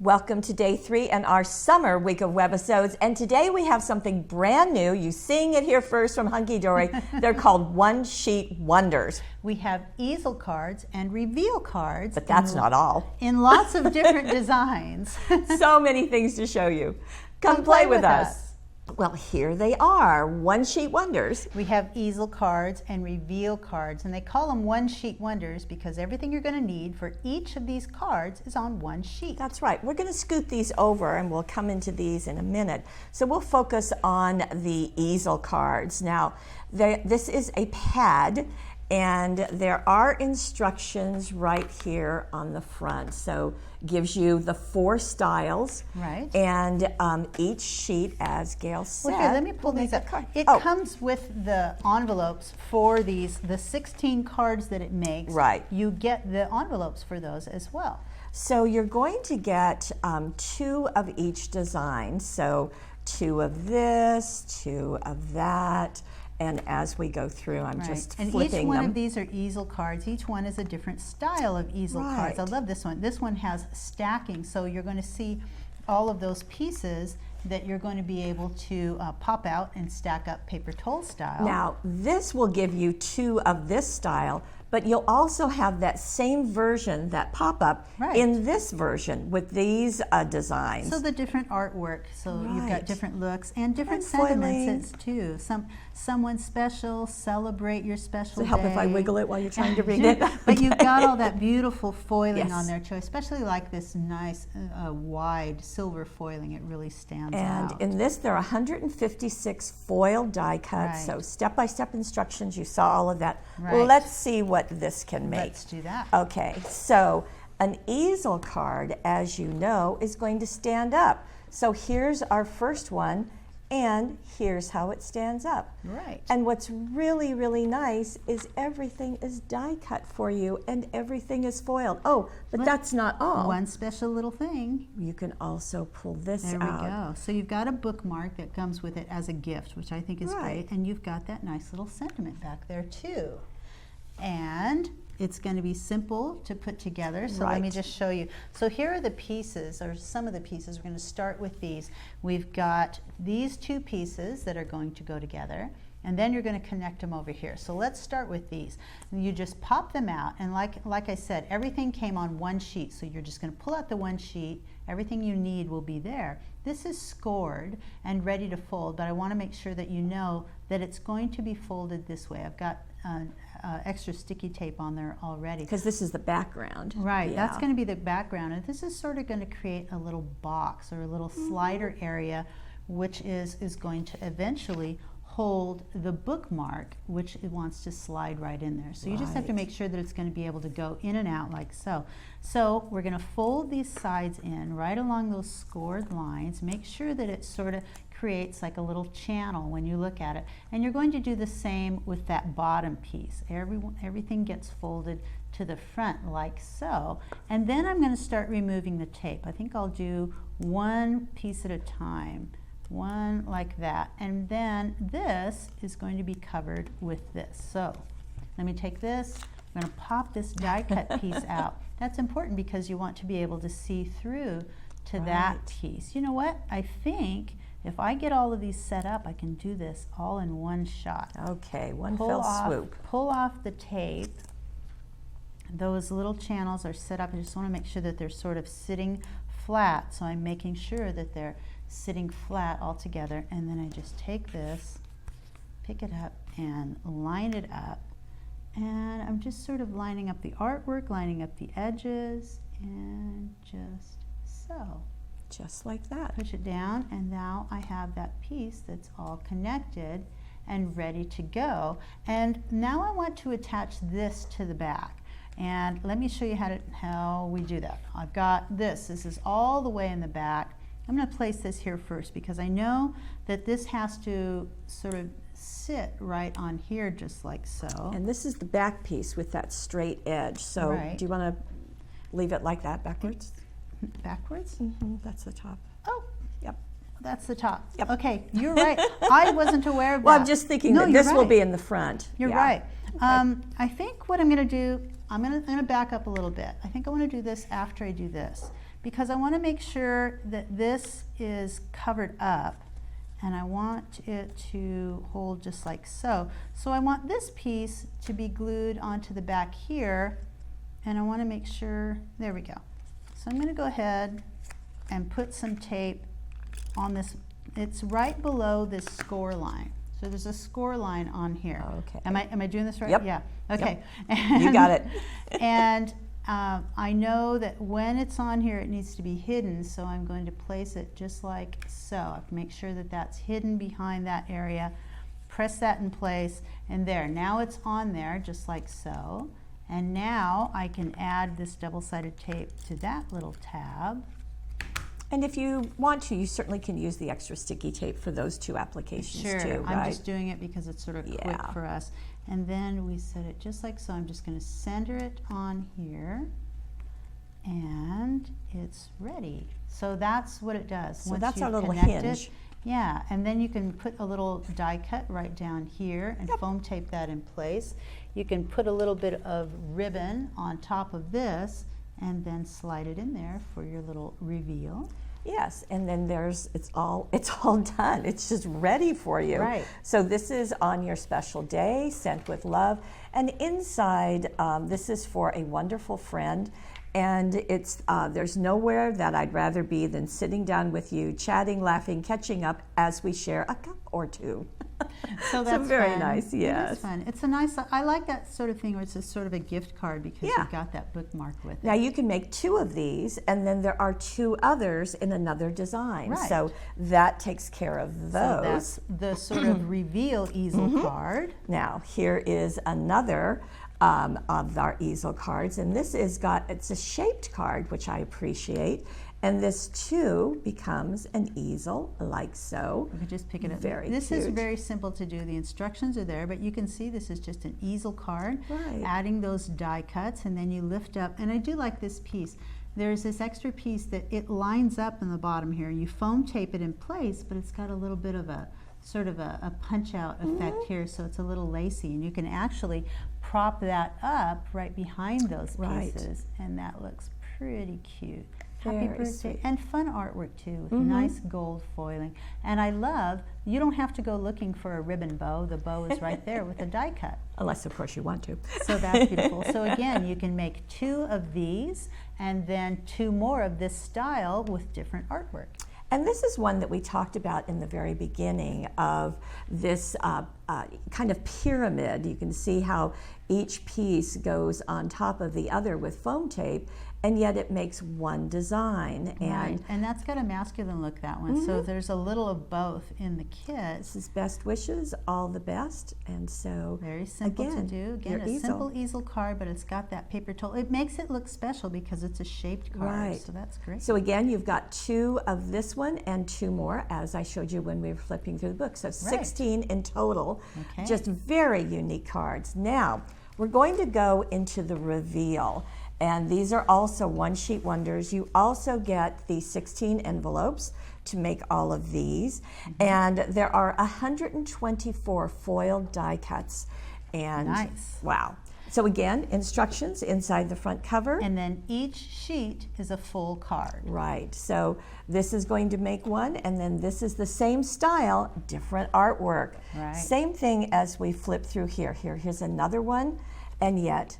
Welcome to day 3 and our summer week of Webisodes. And today we have something brand new. You seeing it here first from Hunky Dory. They're called one-sheet wonders. We have easel cards and reveal cards. But that's not all. In lots of different designs. So many things to show you. Come play with us. Well, here they are, one-sheet wonders. We have easel cards and reveal cards, and they call them one-sheet wonders because everything you're going to need for each of these cards is on one sheet. That's right. We're going to scoot these over, and we'll come into these in a minute. So we'll focus on the easel cards. Now, this is a pad, and there are instructions right here on the front. So gives you the 4 styles. Right. And each sheet, as Gail said. Well, here, let me pull these up. It comes with the envelopes for these, the 16 cards that it makes. Right. You get the envelopes for those as well. So you're going to get 2 of each design. So 2 of this, 2 of that. And as we go through, I'm just flipping them. And each one of these are easel cards. Each one is a different style of easel cards. I love this one. This one has stacking, so you're going to see all of those pieces that you're going to be able to pop out and stack up paper towel style. Now, this will give you 2 of this style, but you'll also have that same version, that pop-up, in this version with these designs. So the different artwork, so you've got different looks and different sentiments too. Someone special, celebrate your special day. Does it help if I wiggle it while you're trying to read it? But you've got all that beautiful foiling on there too, especially like this nice wide silver foiling. It really stands out. And in this, there are 156 foil die cuts, so step-by-step instructions. You saw all of that. Well, let's see what this can make. Let's do that. Okay, so an easel card, as you know, is going to stand up. So here's our first one, and here's how it stands up. Right. And what's really, really nice is everything is die cut for you, and everything is foiled. Oh, but that's not all. One special little thing. You can also pull this out. There we go. So you've got a bookmark that comes with it as a gift, which I think is great, and you've got that nice little sentiment back there too. And it's going to be simple to put together, so let me just show you. So here are the pieces, or some of the pieces. We're going to start with these. We've got these 2 pieces that are going to go together, and then you're going to connect them over here. So let's start with these. You just pop them out, and like I said, everything came on one sheet, so you're just going to pull out the one sheet. Everything you need will be there. This is scored and ready to fold, but I want to make sure that you know that it's going to be folded this way. I've got extra sticky tape on there already. Because this is the background. Right, that's going to be the background. And this is sort of going to create a little box or a little slider area, which is going to eventually hold the bookmark, which it wants to slide right in there. So you just have to make sure that it's going to be able to go in and out like so. So we're going to fold these sides in right along those scored lines. Make sure that it sort of creates like a little channel when you look at it. And you're going to do the same with that bottom piece. Everything gets folded to the front like so. And then I'm going to start removing the tape. I think I'll do one piece at a time. One like that, and then this is going to be covered with this. So let me take this, I'm going to pop this die cut piece out. That's important because you want to be able to see through to that piece. You know what? I think if I get all of these set up, I can do this all in one shot. Okay, one fell swoop. Pull off the tape. Those little channels are set up. I just want to make sure that they're sort of sitting flat, so I'm making sure that they're sitting flat all together, and then I just take this, pick it up, and line it up. And I'm just sort of lining up the artwork, lining up the edges, and just so. Just like that. Push it down, and now I have that piece that's all connected and ready to go. And now I want to attach this to the back. And let me show you how we do that. I've got this. This is all the way in the back. I'm going to place this here first because I know that this has to sort of sit right on here just like so. And this is the back piece with that straight edge. So do you want to leave it like that backwards? Backwards? That's the top. Oh, yep. That's the top. Yep. Okay, you're right. I wasn't aware of that. Well, I'm just thinking that this will be in the front. You're right. Okay. I think what I'm going to do, I'm going to back up a little bit. I think I want to do this after I do this, because I want to make sure that this is covered up, and I want it to hold just like so. So I want this piece to be glued onto the back here, and I want to make sure, there we go. So I'm going to go ahead and put some tape on this. It's right below this score line. So there's a score line on here. Okay. Am I doing this right? Yep. Yeah. Okay. Yep. You got it. And I know that when it's on here, it needs to be hidden, so I'm going to place it just like so. I have to make sure that that's hidden behind that area. Press that in place, and there. Now it's on there, just like so. And now I can add this double-sided tape to that little tab. And if you want to, you certainly can use the extra sticky tape for those two applications too, right? I'm just doing it because it's sort of quick for us. And then we set it just like so. I'm just going to center it on here, and it's ready. So that's what it does. So Once that's our little connect hinge. it, yeah, and then you can put a little die cut right down here and foam tape that in place. You can put a little bit of ribbon on top of this and then slide it in there for your little reveal. Yes, and then it's all done. It's just ready for you. Right. So this is on your special day, sent with love. And inside, this is for a wonderful friend. And it's there's nowhere that I'd rather be than sitting down with you, chatting, laughing, catching up as we share a cup or two. So that's very fun. nice, yes. It is fun. It's a nice, I like that sort of thing where it's a sort of a gift card because Yeah. you've got that bookmark with it. Now you can make 2 of these, and then there are 2 others in another design. Right. So that takes care of those. So that's the sort of reveal easel card. Now here is another of our easel cards, and this it's a shaped card, which I appreciate. And this too becomes an easel, like so. You can just pick it up. Very This is cute. very simple to do. The instructions are there, but you can see this is just an easel card. Right. Adding those die cuts, and then you lift up. And I do like this piece. There's this extra piece that it lines up in the bottom here. You foam tape it in place, but it's got a little bit of a sort of a punch out effect here, so it's a little lacy, and you can actually prop that up right behind those Right. pieces, and that looks pretty cute. Happy Very birthday. sweet. And fun artwork too, with nice gold foiling. And I love, you don't have to go looking for a ribbon bow. The bow is right there with a die cut. Unless, of course, you want to. So that's beautiful. So again, you can make 2 of these and then 2 more of this style with different artwork. And this is one that we talked about in the very beginning of this kind of pyramid. You can see how each piece goes on top of the other with foam tape, and yet it makes one design. Right. And that's got a masculine look, that one. So there's a little of both in the kit. This is best wishes, all the best. And so Very simple again, to do. Again, your a easel. simple easel card, but it's got that paper toll. It makes it look special because it's a shaped card. Right. So that's great. So again, you've got 2 of this one and 2 more, as I showed you when we were flipping through the book. So 16 in total. Okay. Just very unique cards. Now, we're going to go into the reveal. And these are also one-sheet wonders. You also get the 16 envelopes to make all of these. And there are 124 foiled die cuts. And Nice. wow. So again, instructions inside the front cover. And then each sheet is a full card. Right, so this is going to make one, and then this is the same style, different artwork. Right. Same thing as we flip through here. Here's another one, and yet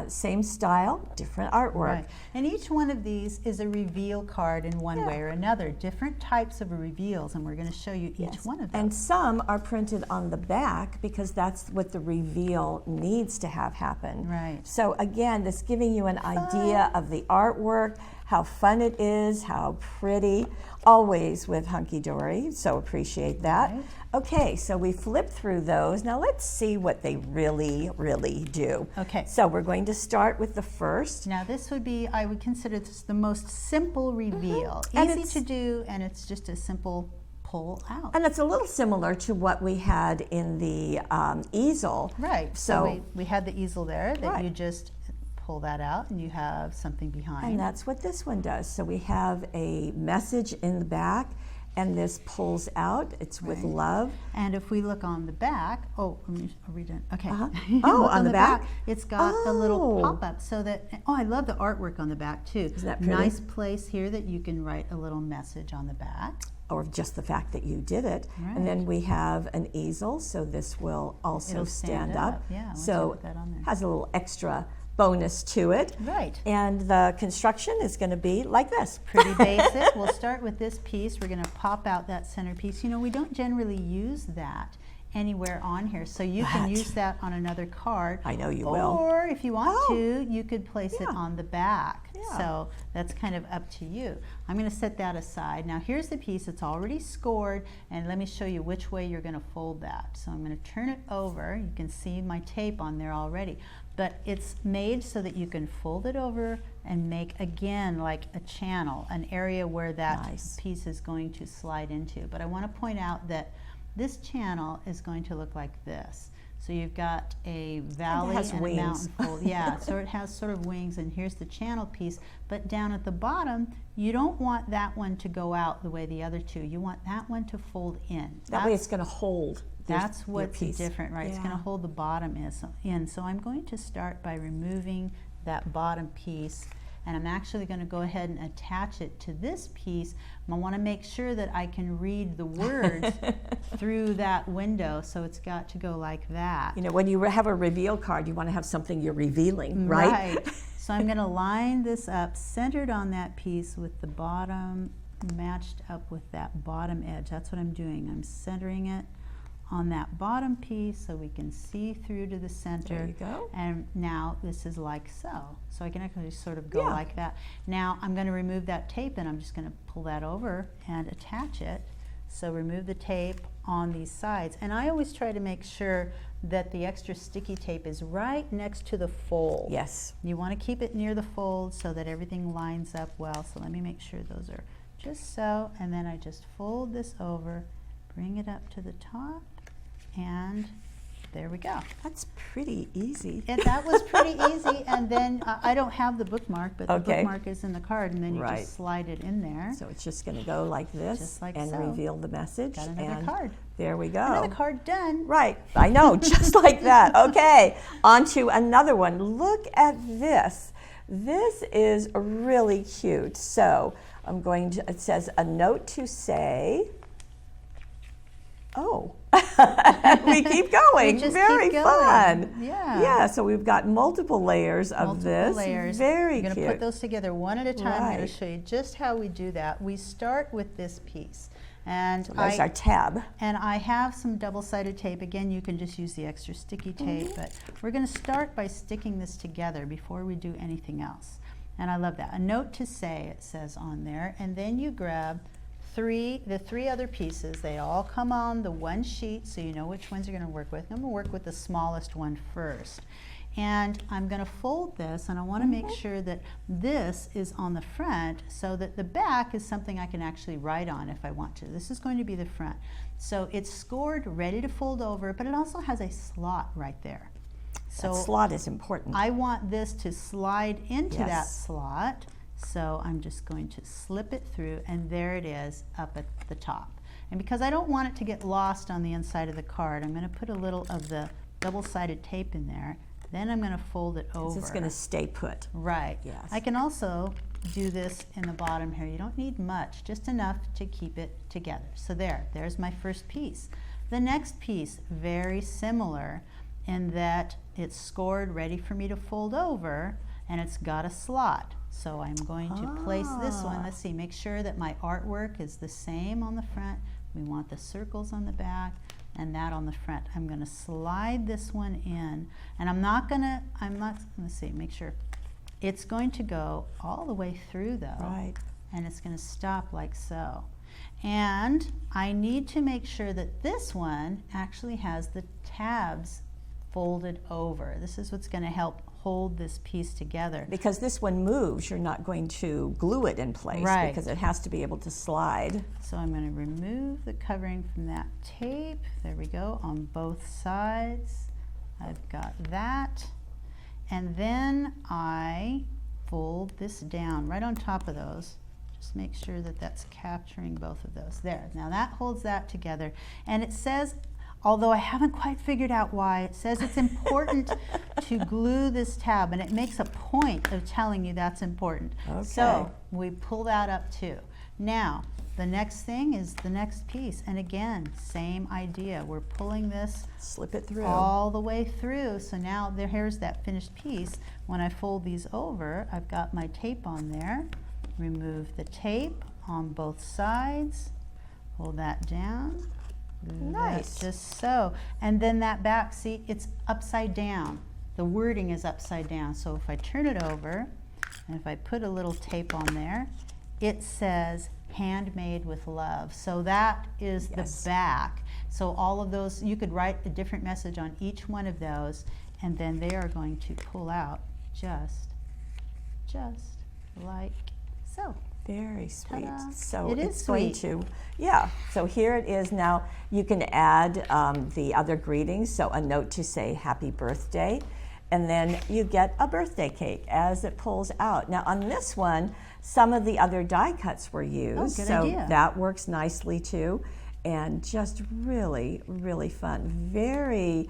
same style, different artwork. Right. And each one of these is a reveal card in one way or another. Different types of reveals, and we're going to show you each one of them. And some are printed on the back because that's what the reveal needs to have happen. Right. So again, this giving you an idea of the artwork, how fun it is, how pretty, always with Hunky Dory, so appreciate that. Right. Okay, so we flipped through those. Now let's see what they really, really do. Okay. So we're going to start with the first. Now this would be, I would consider this the most simple reveal. And Easy it's- to do, and it's just a simple pull out. And it's a little similar to what we had in the easel. Right. So we had the easel there that Right. you just pull that out and you have something behind. And that's what this one does. So we have a message in the back, And this pulls out. It's with love. And if we look on the back, oh, let me read it. Okay. Oh, Look on the back? it's got a little pop-up so that, oh, I love the artwork on the back too. Isn't that pretty? Nice place here that you can write a little message on the back. Or just the fact that you did it. Right. And then we have an easel, so this will also It'll stand up. Yeah, once you so put that on there. has a little extra bonus to it. Right. And the construction is going to be like this. Pretty basic. We'll start with this piece. We're going to pop out that center piece. You know, we don't generally use that anywhere on here, so you can use that on another card. I know you will. Or if you want to, you could place it on the back. Yeah. So that's kind of up to you. I'm going to set that aside. Now here's the piece that's already scored, and let me show you which way you're going to fold that. So I'm going to turn it over. You can see my tape on there already, but it's made so that you can fold it over and make, again, like a channel, an area where that piece is going to slide into. But I want to point out that this channel is going to look like this. So you've got a valley and a mountain fold. Yeah, so it has sort of wings, and here's the channel piece. But down at the bottom, you don't want that one to go out the way the other two. You want that one to fold in. That way it's going to hold. That's what's different, right? Yeah. It's going to hold the bottom in. So I'm going to start by removing that bottom piece, and I'm actually going to go ahead and attach it to this piece. I want to make sure that I can read the words through that window, so it's got to go like that. You know, when you have a reveal card, you want to have something you're revealing, right? Right. So I'm going to line this up centered on that piece with the bottom matched up with that bottom edge. That's what I'm doing. I'm centering it on that bottom piece so we can see through to the center. There you go. And now this is like so. So I can actually sort of go like that. Now I'm going to remove that tape, and I'm just going to pull that over and attach it. So remove the tape on these sides. And I always try to make sure that the extra sticky tape is right next to the fold. Yes. You want to keep it near the fold so that everything lines up well. So let me make sure those are just so. And then I just fold this over, bring it up to the top, and there we go. That's pretty easy. And that was pretty easy. And then I don't have the bookmark, but the bookmark is in the card, and then you just slide it in there. So it's just going to go like this, just like and reveal the message. Got another card. There we go. Another card done. Right. I know, just like that. Okay, on to another one. Look at this. This is really cute. So I'm going to, it says a note to say, oh, we keep going. We just Very keep going. Fun. Yeah. Yeah, so we've got multiple layers of this. Layers. Very You're cute. going to put those together one at a time. I'm going Right. to show you just how we do that. We start with this piece. And So there's our tab. And I have some double-sided tape. Again, you can just use the extra sticky tape, but we're going to start by sticking this together before we do anything else. And I love that. A note to say, it says on there, and then you grab the three other pieces. They all come on the one sheet, so you know which ones you're going to work with. I'm going to work with the smallest one first. And I'm going to fold this, and I want to make sure that this is on the front so that the back is something I can actually write on if I want to. This is going to be the front. So it's scored, ready to fold over, but it also has a slot right there. So that slot is important. I want this to slide into that slot. So I'm just going to slip it through, and there it is up at the top. And because I don't want it to get lost on the inside of the card, I'm going to put a little of the double-sided tape in there. Then I'm going to fold it over. It's going to stay put. Right. Yes. I can also do this in the bottom here. You don't need much, just enough to keep it together. So there's my first piece. The next piece, very similar in that it's scored, ready for me to fold over, and it's got a slot. So I'm going to place this one. Let's see, make sure that my artwork is the same on the front. We want the circles on the back and that on the front. I'm going to slide this one in, and let's see, make sure. It's going to go all the way through though. Right. And it's going to stop like so. And I need to make sure that this one actually has the tabs folded over. This is what's going to help hold this piece together. Because this one moves, you're not going to glue it in place, because it has to be able to slide. So I'm going to remove the covering from that tape. There we go, on both sides. I've got that. And then I fold this down right on top of those, Just make sure that that's capturing both of those. There. Now that holds that together. And it says, although I haven't quite figured out why, it says it's important to glue this tab, and it makes a point of telling you that's important. Okay. So we pull that up too. Now, the next thing is the next piece, and again, same idea. We're pulling this, slip it through all the way through. So now here's that finished piece. When I fold these over, I've got my tape on there. Remove the tape on both sides. Hold that down. Nice. That just so. And then that back, see, it's upside down. The wording is upside down. So if I turn it over, and if I put a little tape on there, it says handmade with love. So that is the back. So all of those, you could write a different message on each one of those, and then they are going to pull out just like so. Very sweet. Ta-da. So It is it's going sweet. to, yeah. So here it is now. You can add the other greetings. So a note to say happy birthday. And then you get a birthday cake as it pulls out. Now on this one, some of the other die cuts were used. good so idea. that works nicely too. And just really, really fun. Very,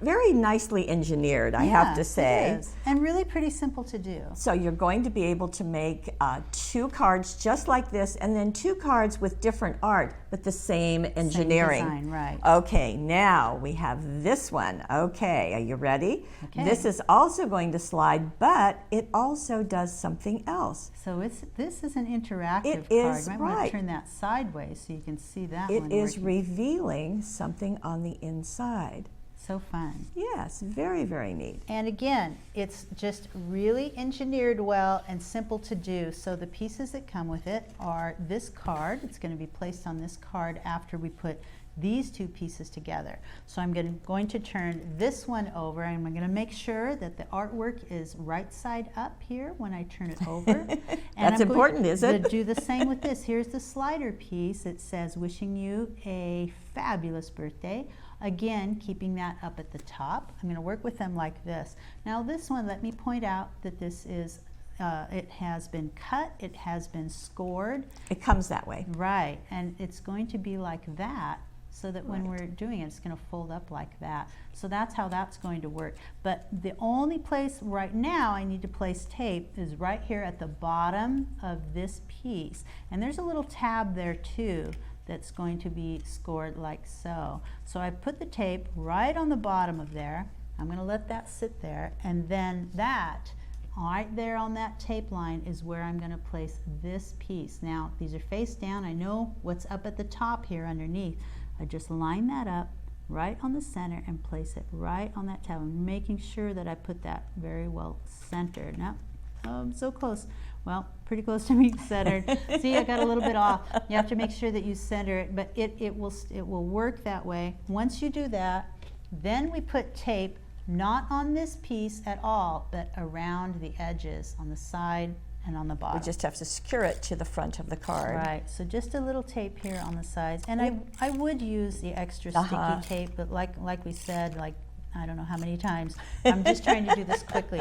very nicely engineered, I have to say. It is. And really pretty simple to do. So you're going to be able to make 2 cards just like this, and then 2 cards with different art, but the same engineering. Same design, right. Okay, now we have this one. Okay, are you ready? Okay. This is also going to slide, but it also does something else. So this is an interactive It card. is, You might want right. to turn that sideways so you can see that It one is working. revealing something on the inside. So fun. Yes, very, very neat. And again, it's just really engineered well and simple to do. So the pieces that come with it are this card. It's going to be placed on this card after we put these 2 pieces together. So I'm going to turn this one over, and I'm going to make sure that the artwork is right side up here when I turn it over. And That's I'm important, is going it? to do the same with this. Here's the slider piece. It says, wishing you a fabulous birthday. Again, keeping that up at the top. I'm going to work with them like this. Now this one, let me point out that this is, it has been cut, it has been scored. It comes that way. Right, and it's going to be like that, so that when Right. we're doing it, it's going to fold up like that. So that's how that's going to work. But the only place right now I need to place tape is right here at the bottom of this piece. And there's a little tab there too that's going to be scored like so. So I put the tape right on the bottom of there. I'm going to let that sit there, and then that right there on that tape line is where I'm going to place this piece. Now these are face down. I know what's up at the top here underneath. I just line that up right on the center and place it right on that tab. I'm making sure that I put that very well centered. Now, I'm so close. Well, pretty close to being centered. See, I got a little bit off. You have to make sure that you center it, but it will work that way. Once you do that, then we put tape not on this piece at all, but around the edges on the side and on the bottom. We just have to secure it to the front of the card. Right, so just a little tape here on the sides. And I would use the extra sticky tape, but like we said, like I don't know how many times, I'm just trying to do this quickly.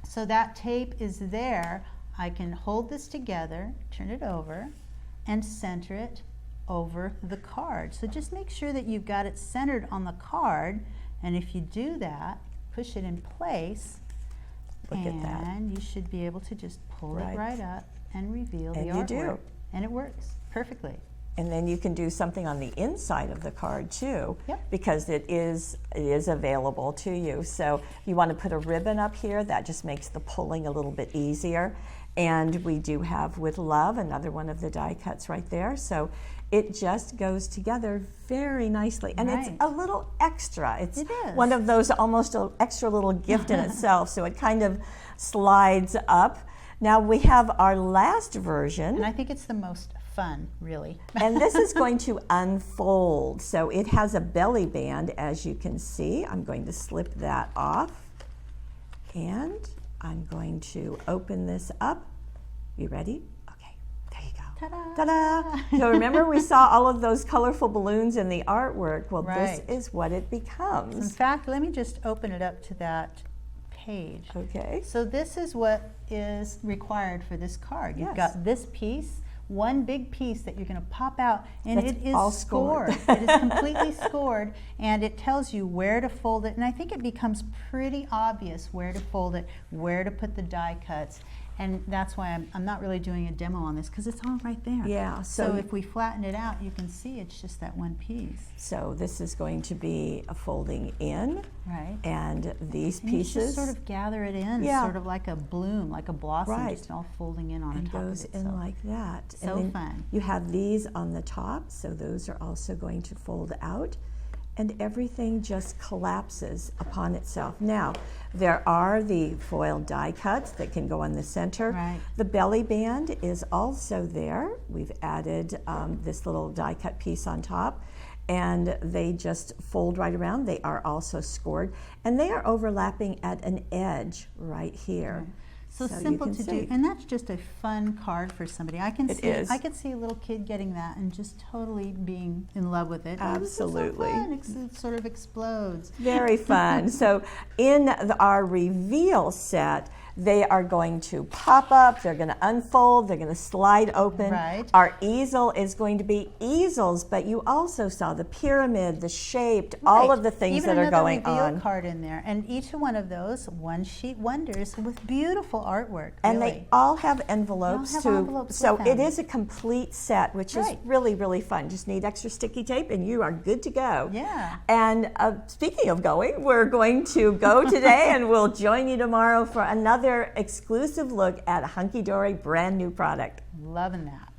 So that tape is there. I can hold this together, turn it over, and center it over the card. So just make sure that you've got it centered on the card, and if you do that, push it in place, Look at that. and you should be able to just pull Right. it right up and reveal And the you artwork. do. And it works perfectly. And then you can do something on the inside of the card too, Yep. because it is available to you. So if you want to put a ribbon up here, that just makes the pulling a little bit easier. And we do have With Love, another one of the die cuts right there. So it just goes together very nicely. And it's Right. a little extra. It's It is. one of those almost an extra little gift in itself. So it kind of slides up. Now we have our last version. And I think it's the most fun, really. And this is going to unfold. So it has a belly band, as you can see. I'm going to slip that off. And I'm going to open this up. You ready? Okay, there you go. Ta-da! Ta-da! So remember we saw all of those colorful balloons in the artwork? Well, Right. this is what it In becomes. fact, let me just open it up to that page. Okay. So this is what is required for this card. You've Yes. got this piece, one big piece that you're going to pop out, and That's it is all scored. It is completely scored, and it tells you where to fold it. And I think it becomes pretty obvious where to fold it, where to put the die cuts. And that's why I'm not really doing a demo on this, because it's all right there. Yeah. So if we flatten it out, you can see it's just that one piece. So this is going to be a folding in, Right. and these And you pieces just sort of gather it in, Yeah. sort of like a bloom, like a blossom, Right. just all folding in on and top goes of in itself. like that. So and then fun. You have these on the top, so those are also going to fold out, and everything just collapses upon itself. Now, there are the foil die cuts that can go on the center. Right. The belly band is also there. We've added this little die cut piece on top, and they just fold right around. They are also scored, and they are overlapping at an edge right here. Right. So you simple can to see. do, and that's just a fun card for somebody. I can It see, is. I could see a little kid getting that and just totally being in love with it. Absolutely. Oh, this is so fun. It sort of explodes. Very fun. So in our reveal set, they are going to pop up, they're going to unfold, they're going to slide open. Right. Our easel is going to be easels, but you also saw the pyramid, the shaped, all Right. of the things Even that are going another reveal on. card in there, and each one of those one-sheet wonders with beautiful artwork. And really. they all have envelopes They all too. have envelopes So with it them. is a complete set, which is Right. really, really fun. Just need extra sticky tape and you are good to go. Yeah. And speaking of going, we're going to go today and we'll join you tomorrow for another exclusive look at a hunky-dory brand new product. Loving that.